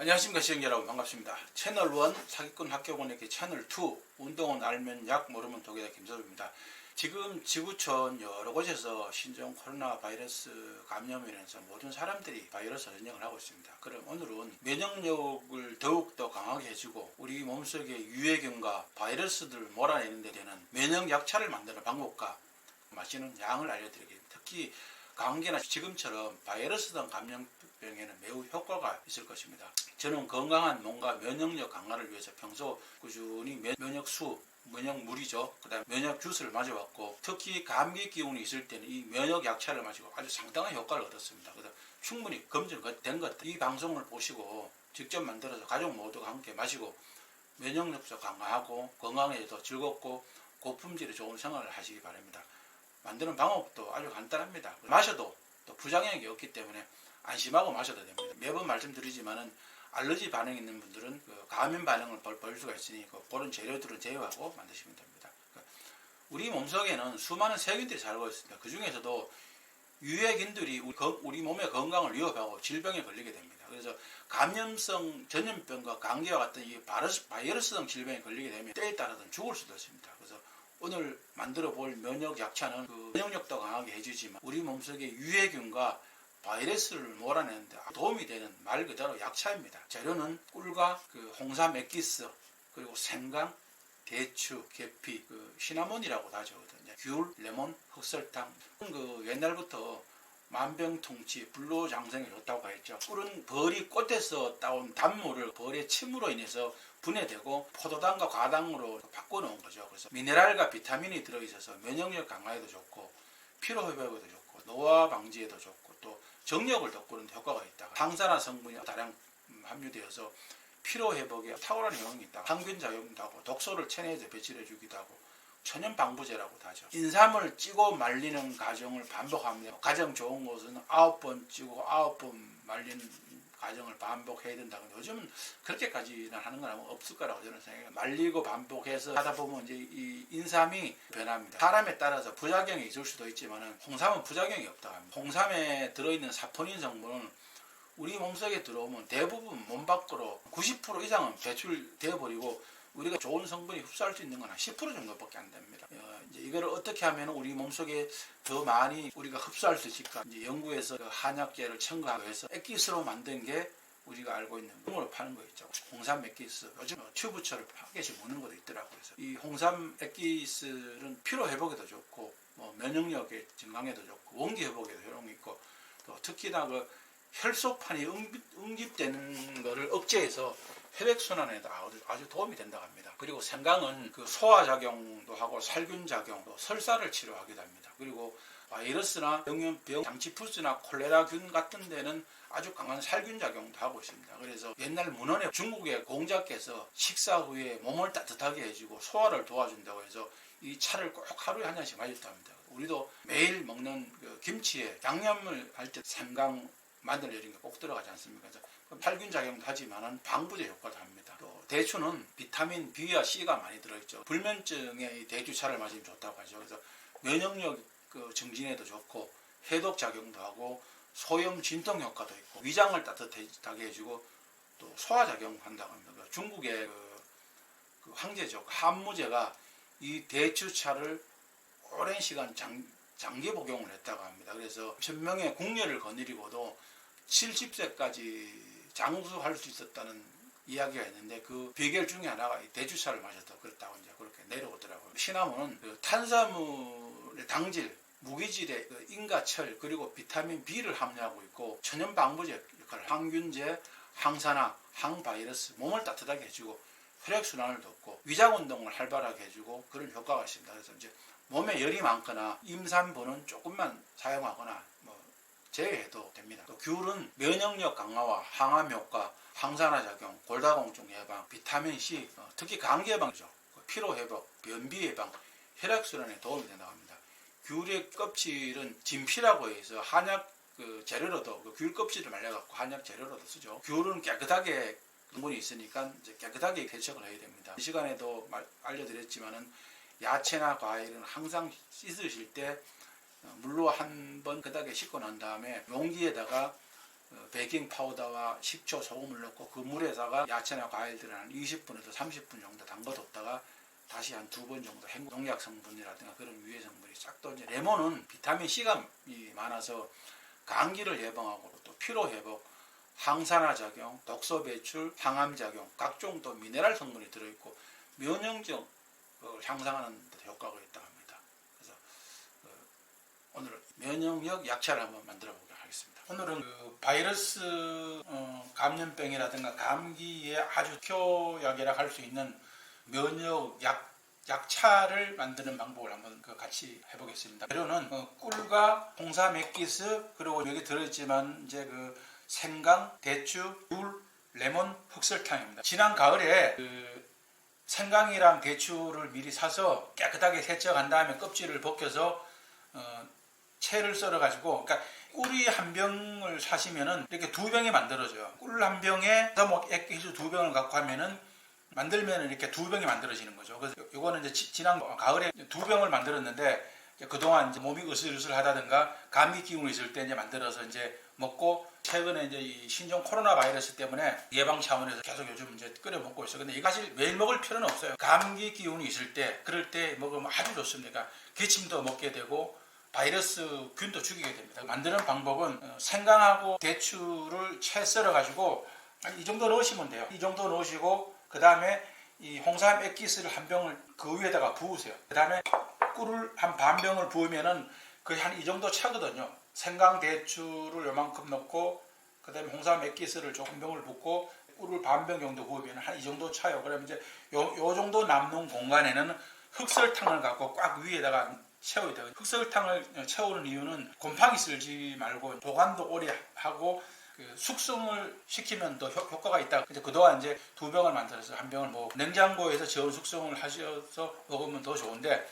안녕하십니까 시청자 여러분, 반갑습니다. 채널 1 사기꾼 학교보내기 채널 2 운동은 알면 약 모르면 독이다 김서루입니다. 지금 지구촌 여러 곳에서 신종 코로나 바이러스 감염으로 인해서 모든 사람들이 바이러스 전쟁을 하고 있습니다. 그럼 오늘은 면역력을 더욱더 강하게 해주고 우리 몸속의 유해균과 바이러스들을 몰아내는 데 되는 면역 약차를 만드는 방법과 마시는 양을 알려드리겠습니다. 특히 감기나 지금처럼 바이러스 등 감염병에는 매우 효과가 있을 것입니다. 저는 건강한 몸과 면역력 강화를 위해서 평소 꾸준히 면역수, 면역물이죠. 그 다음에 면역 주스를 마셔왔고, 특히 감기 기운이 있을 때는 이 면역 약차를 마시고 아주 상당한 효과를 얻었습니다. 그래서 충분히 검증된 것들, 이 방송을 보시고 직접 만들어서 가족 모두가 함께 마시고 면역력도 강화하고 건강에도 즐겁고 고품질의 좋은 생활을 하시기 바랍니다. 만드는 방법도 아주 간단합니다. 마셔도 또 부작용이 없기 때문에 안심하고 마셔도 됩니다. 매번 말씀드리지만은 알러지 반응이 있는 분들은 그 감염 반응을 볼 수가 있으니 그런 재료들은 제외하고 만드시면 됩니다. 우리 몸속에는 수많은 세균들이 살고 있습니다. 그 중에서도 유해균들이 우리 몸의 건강을 위협하고 질병에 걸리게 됩니다. 그래서 감염성 전염병과 감기와 같은 이 바이러스 등 질병에 걸리게 되면 때에 따라서는 죽을 수도 있습니다. 그래서 오늘 만들어 볼 면역 약차는 그 면역력도 강하게 해주지만 우리 몸속의 유해균과 바이러스를 몰아내는데 도움이 되는 말 그대로 약차입니다. 재료는 꿀과 홍삼 액기스, 그리고 생강, 대추, 계피, 시나몬이라고 하죠. 귤, 레몬, 흑설탕. 옛날부터 만병통치, 불로장생에 좋다고 했죠. 꿀은 벌이 꽃에서 따온 단물을 벌의 침으로 인해서 분해되고 포도당과 과당으로 바꿔놓은 거죠. 그래서 미네랄과 비타민이 들어있어서 면역력 강화에도 좋고 피로 회복에도 좋고 노화 방지에도 좋고 또 정력을 돋구는 데 효과가 있다. 항산화 성분이 다량 함유되어서 피로 회복에 탁월한 효능이 있다. 항균 작용도 하고 독소를 체내에서 배출해 주기도 하고 천연 방부제라고도 하죠. 인삼을 찌고 말리는 과정을 반복합니다. 가장 좋은 것은 9번 찌고 9번 말리는 과정을 반복해야 된다고. 요즘은 그렇게까지는 하는 건 없을 거라고 저는 생각해요. 말리고 반복해서 하다 보면 이제 이 인삼이 변합니다. 사람에 따라서 부작용이 있을 수도 있지만 홍삼은 부작용이 없다고 합니다. 홍삼에 들어있는 사포닌 성분은 우리 몸속에 들어오면 대부분 몸 밖으로 90% 이상은 배출되어 버리고 우리가 좋은 성분이 흡수할 수 있는 건 한 10% 정도밖에 안 됩니다. 이제 이거를 어떻게 하면 우리 몸속에 더 많이 우리가 흡수할 수 있을까? 이제 연구에서 한약재를 첨가해서 액기스로 만든 게 우리가 알고 있는 홍으로 파는 거 있죠. 홍삼 액기스. 요즘 튜브처럼 한 개씩 먹는 것도 있더라고요. 그래서 이 홍삼 액기스는 피로 회복에도 좋고 면역력의 증강에도 좋고 원기 회복에도 효능이 있고 또 특히나 혈소판이 응집되는 것을 억제해서 혈액순환에도 아주 도움이 된다고 합니다. 그리고 생강은 소화작용도 하고 살균작용, 또 설사를 치료하기도 합니다. 그리고 바이러스나 병, 장치푸스나 콜레라균 같은 데는 아주 강한 살균작용도 하고 있습니다. 그래서 옛날 문헌에 중국의 공자께서 식사 후에 몸을 따뜻하게 해주고 소화를 도와준다고 해서 이 차를 꼭 하루에 한 잔씩 마셨다고 합니다. 우리도 매일 먹는 김치에 양념을 할 때 생강, 마늘 이런 게 꼭 들어가지 않습니까? 살균 작용도 하지만 방부제 효과도 합니다. 또 대추는 비타민 B와 C가 많이 들어있죠. 불면증에 대추차를 마시면 좋다고 하죠. 그래서 면역력 증진에도 좋고 해독 작용도 하고 소염 진통 효과도 있고 위장을 따뜻하게 해주고 또 소화 작용한다고 합니다. 중국의 황제죠. 한무제가 이 대추차를 오랜 시간 장기 복용을 했다고 합니다. 그래서 1000명의 궁녀를 거느리고도 70세까지 장수할 수 있었다는 이야기가 있는데 그 비결 중에 하나가 이 대추차를 마셔서 그렇다고 이제 그렇게 내려오더라고요. 시나몬은 탄수화물의 당질, 무기질의 인과철 그리고 비타민 B를 함유하고 있고 천연 방부제 역할을 항균제, 항산화, 항바이러스, 몸을 따뜻하게 해주고 혈액순환을 돕고 위장운동을 활발하게 해주고 그런 효과가 있습니다. 그래서 이제 몸에 열이 많거나 임산부는 조금만 사용하거나 제외해도 됩니다. 또 귤은 면역력 강화와 항암 효과, 항산화 작용, 골다공증 예방, 비타민 C, 특히 감기 예방이죠. 피로 회복, 변비 예방, 혈액순환에 도움이 된다고 합니다. 귤의 껍질은 진피라고 해서 한약 재료로도 귤 껍질을 말려갖고 한약 재료로도 쓰죠. 귤은 깨끗하게 성분이 있으니까 이제 깨끗하게 세척을 해야 됩니다. 이 시간에도 알려드렸지만은 야채나 과일은 항상 씻으실 때 물로 한 번 끄덕에 씻고 난 다음에 용기에다가 베이킹 파우더와 식초, 소금을 넣고 그 물에다가 야채나 과일들을 한 20분에서 30분 정도 담궈뒀다가 다시 한 2번 정도 농약 성분이라든가 그런 유해 성분이 싹 떠. 이제 레몬은 비타민 C가 많아서 감기를 예방하고 또 피로 회복, 항산화 작용, 독소 배출, 항암 작용, 각종 또 미네랄 성분이 들어있고 면역력을 향상하는 데 효과가 있다고 합니다. 그래서 오늘은 면역력 약차를 한번 만들어 보도록 하겠습니다. 오늘은 그 바이러스 감염병이라든가 감기에 아주 효약이라 할 수 있는 면역 약차를 만드는 방법을 한번 같이 해보겠습니다. 재료는 꿀과 홍삼 액기스, 그리고 여기 들어있지만 이제 그 생강, 대추, 귤, 레몬, 흑설탕입니다. 지난 가을에 그 생강이랑 대추를 미리 사서 깨끗하게 세척한 다음에 껍질을 벗겨서 채를 썰어 가지고, 그러니까 꿀이 한 병을 사시면은 이렇게 2병이 만들어져요. 꿀 한 병에 액기스 2병을 갖고 하면은 만들면 이렇게 2병이 만들어지는 거죠. 그래서 이거는 이제 지난 가을에 2병을 만들었는데, 그동안 이제 몸이 으슬으슬하다든가 감기 기운이 있을 때 이제 만들어서 이제 먹고, 최근에 이제 이 신종 코로나 바이러스 때문에 예방 차원에서 계속 요즘 이제 끓여 먹고 있어요. 근데 이거 사실 매일 먹을 필요는 없어요. 감기 기운이 있을 때, 그럴 때 먹으면 아주 좋습니다. 기침도 먹게 되고 바이러스 균도 죽이게 됩니다. 만드는 방법은 생강하고 대추를 채 썰어 가지고 이 정도 넣으시면 돼요. 이 정도 넣으시고 그 다음에 이 홍삼 액기스를 한 병을 그 위에다가 부으세요. 그 다음에 꿀을 한 반 병을 부으면은 거의 한 이 정도 차거든요. 생강 대추를 요만큼 넣고 그 다음에 홍삼 액기스를 조금 병을 붓고 꿀을 반 병 정도 부으면 한 이 정도 차요. 그러면 이제 요 정도 남는 공간에는 흑설탕을 갖고 꽉 위에다가 채워야 돼요. 흑설탕을 채우는 이유는 곰팡이 쓸지 말고 보관도 오래 하고 숙성을 시키면 더 효과가 있다. 근데 그동안 이제 2병을 만들어서 한 병을 뭐 냉장고에서 저온 숙성을 하셔서 먹으면 더 좋은데,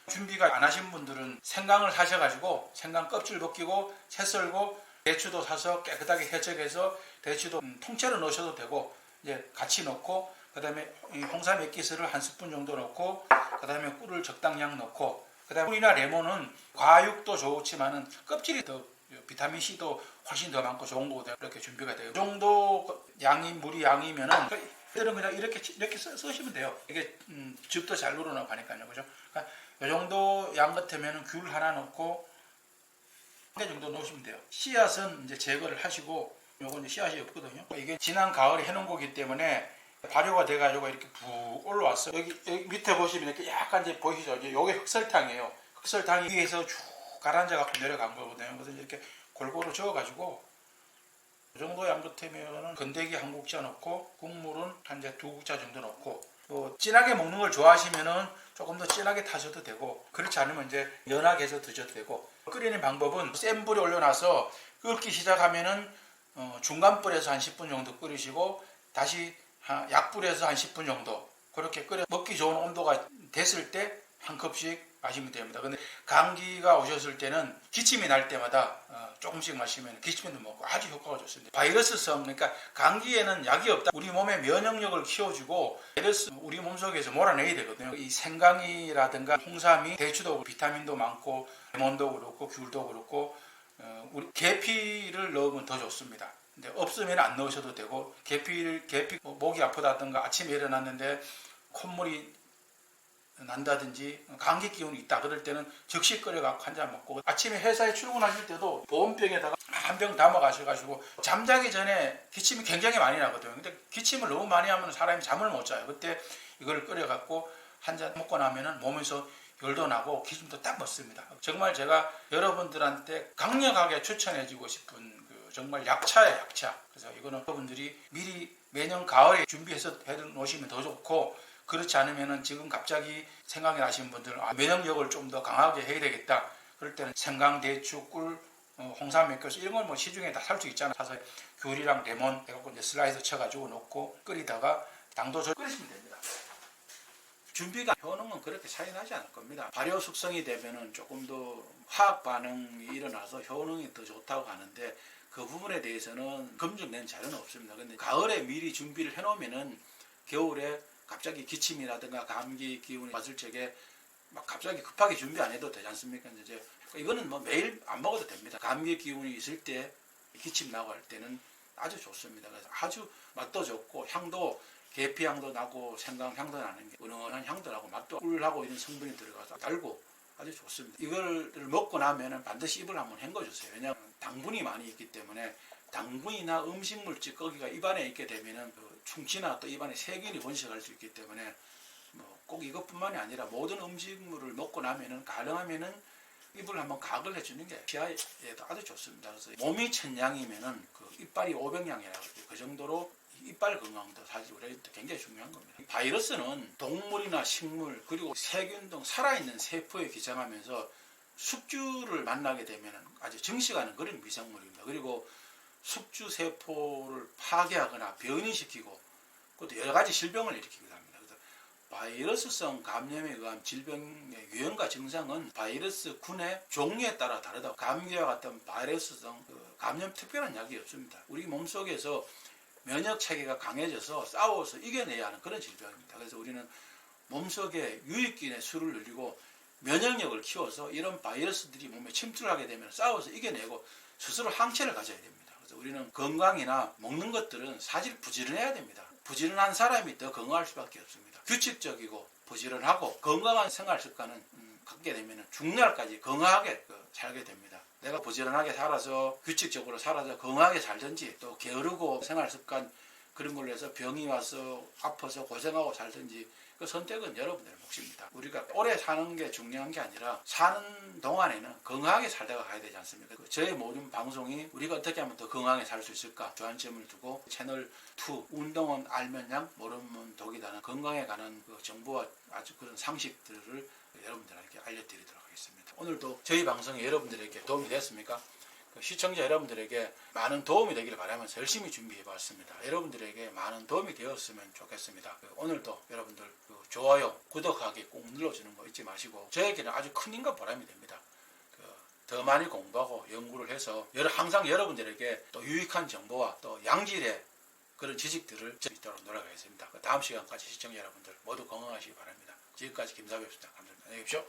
준비가 안 하신 분들은 생강을 사셔가지고 생강 껍질 벗기고 채 썰고 대추도 사서 깨끗하게 세척해서 대추도 통째로 넣으셔도 되고 이제 같이 넣고, 그 다음에 홍삼 액기스를 한 스푼 정도 넣고, 그 다음에 꿀을 적당량 넣고, 그 다음에 꿀이나 레몬은 과육도 좋지만은 껍질이 더 비타민C도 훨씬 더 많고 좋은 거고 이렇게 준비가 돼요. 이 정도 물이 양이면은 얘들은 그냥 이렇게 쓰시면 돼요. 이게 즙도 잘 우러나고 하니까요. 그죠? 그러니까 이 정도 양 같으면은 귤 하나 넣고 한 개 정도 넣으시면 돼요. 씨앗은 이제 제거를 하시고, 요건 이제 씨앗이 없거든요. 이게 지난 가을에 해놓은 거기 때문에 발효가 돼가지고 이렇게 푹 올라왔어요. 여기 밑에 보시면 이렇게 약간 이제 보이시죠? 요게 흑설탕이에요. 흑설탕이 위에서 쭉 가라앉아 갖고 내려간 거거든요. 그래서 이렇게 골고루 저어가지고 이 정도 양 같으면 건더기 한 국자 넣고 국물은 한 이제 2국자 정도 넣고, 뭐 진하게 먹는 걸 좋아하시면은 조금 더 진하게 타셔도 되고, 그렇지 않으면 이제 연하게 해서 드셔도 되고. 끓이는 방법은 센 불에 올려놔서 끓기 시작하면은 중간 불에서 한 10분 정도 끓이시고 다시 약불에서 한 10분 정도 그렇게 끓여 먹기 좋은 온도가 됐을 때 한 컵씩 마시면 됩니다. 근데 감기가 오셨을 때는 기침이 날 때마다 조금씩 마시면 기침도 먹고 아주 효과가 좋습니다. 바이러스성, 그러니까 감기에는 약이 없다. 우리 몸의 면역력을 키워주고 바이러스 우리 몸속에서 몰아내야 되거든요. 이 생강이라든가 홍삼이 대추도 비타민도 많고 레몬도 그렇고 귤도 그렇고 우리 계피를 넣으면 더 좋습니다. 근데 없으면 안 넣으셔도 되고, 계피 목이 아프다든가 아침에 일어났는데 콧물이 난다든지 감기 기운이 있다 그럴 때는 즉시 끓여갖고 한 잔 먹고, 아침에 회사에 출근하실 때도 보온병에다가 한 병 담아 가셔가지고 잠자기 전에 기침이 굉장히 많이 나거든요. 근데 기침을 너무 많이 하면 사람이 잠을 못 자요. 그때 이걸 끓여갖고 한 잔 먹고 나면은 몸에서 열도 나고 기침도 딱 멎습니다. 정말 제가 여러분들한테 강력하게 추천해주고 싶은 정말 약차예요, 약차. 그래서 이거는 여러분들이 미리 매년 가을에 준비해서 해놓으시면 더 좋고, 그렇지 않으면은 지금 갑자기 생각이 나시는 분들은 면역력을 좀 더 강하게 해야 되겠다. 그럴 때는 생강, 대추, 꿀, 홍삼 액기스 이런 걸 뭐 시중에 다 살 수 있잖아. 사서 귤이랑 레몬 해갖고 이제 슬라이스 쳐가지고 넣고 끓이다가 당도 끓이시면 됩니다. 준비가 효능은 그렇게 차이 나지 않을 겁니다. 발효 숙성이 되면은 조금 더 화학 반응이 일어나서 효능이 더 좋다고 하는데, 그 부분에 대해서는 검증된 자료는 없습니다. 근데 가을에 미리 준비를 해놓으면은 겨울에 갑자기 기침이라든가 감기 기운이 왔을 적에 막 갑자기 급하게 준비 안 해도 되지 않습니까? 이제 이거는 뭐 매일 안 먹어도 됩니다. 감기 기운이 있을 때 기침 나고 할 때는 아주 좋습니다. 그래서 아주 맛도 좋고 향도 계피 향도 나고 생강 향도 나는 게 은은한 향도 나고 맛도 꿀하고 이런 성분이 들어가서 달고 아주 좋습니다. 이걸 먹고 나면은 반드시 입을 한번 헹궈주세요. 왜냐하면 당분이 많이 있기 때문에 당분이나 음식물 찌꺼기가 입안에 있게 되면은 그 충치나 또 입안에 세균이 번식할 수 있기 때문에 꼭 이것뿐만이 아니라 모든 음식물을 먹고 나면은 가능하면은 입을 한번 각을 해주는 게 치아에도 아주 좋습니다. 그래서 몸이 1000양이면은 그 이빨이 500양이라고 그 정도로 이빨 건강도 사실 우리한테 굉장히 중요한 겁니다. 바이러스는 동물이나 식물 그리고 세균 등 살아있는 세포에 기생하면서 숙주를 만나게 되면 아주 증식하는 그런 미생물입니다. 그리고 숙주 세포를 파괴하거나 변이시키고 그것도 여러 가지 질병을 일으키기도 합니다. 그래서 바이러스성 감염에 의한 질병의 유형과 증상은 바이러스군의 종류에 따라 다르다. 감기와 같은 바이러스성 감염 특별한 약이 없습니다. 우리 몸속에서 면역 체계가 강해져서 싸워서 이겨내야 하는 그런 질병입니다. 그래서 우리는 몸속에 유익균의 수를 늘리고 면역력을 키워서 이런 바이러스들이 몸에 침투를 하게 되면 싸워서 이겨내고 스스로 항체를 가져야 됩니다. 그래서 우리는 건강이나 먹는 것들은 사실 부지런해야 됩니다. 부지런한 사람이 더 건강할 수밖에 없습니다. 규칙적이고 부지런하고 건강한 생활 습관은 갖게 되면 중날까지 건강하게 살게 됩니다. 내가 부지런하게 살아서 규칙적으로 살아서 건강하게 살든지 또 게으르고 생활 습관 그런 걸로 해서 병이 와서 아파서 고생하고 살든지 그 선택은 여러분들의 몫입니다. 우리가 오래 사는 게 중요한 게 아니라 사는 동안에는 건강하게 살다가 가야 되지 않습니까? 저의 모든 방송이 우리가 어떻게 하면 더 건강하게 살 수 있을까 주안점을 두고 채널 2 운동은 알면 약 모르면 독이다는 건강에 관한 그 정보와 아주 그런 상식들을 여러분들에게 알려드리도록 하겠습니다. 오늘도 저희 방송이 여러분들에게 도움이 됐습니까? 시청자 여러분들에게 많은 도움이 되기를 바라면서 열심히 준비해 봤습니다. 여러분들에게 많은 도움이 되었으면 좋겠습니다. 오늘도 여러분들 좋아요, 구독하기 꼭 눌러주는 거 잊지 마시고 저에게는 아주 큰 힘과 보람이 됩니다. 더 많이 공부하고 연구를 해서 항상 여러분들에게 또 유익한 정보와 또 양질의 그런 지식들을 있도록 노력하겠습니다. 다음 시간까지 시청자 여러분들 모두 건강하시기 바랍니다. 지금까지 김사부였습니다. 감사합니다. 안녕히 계십시오.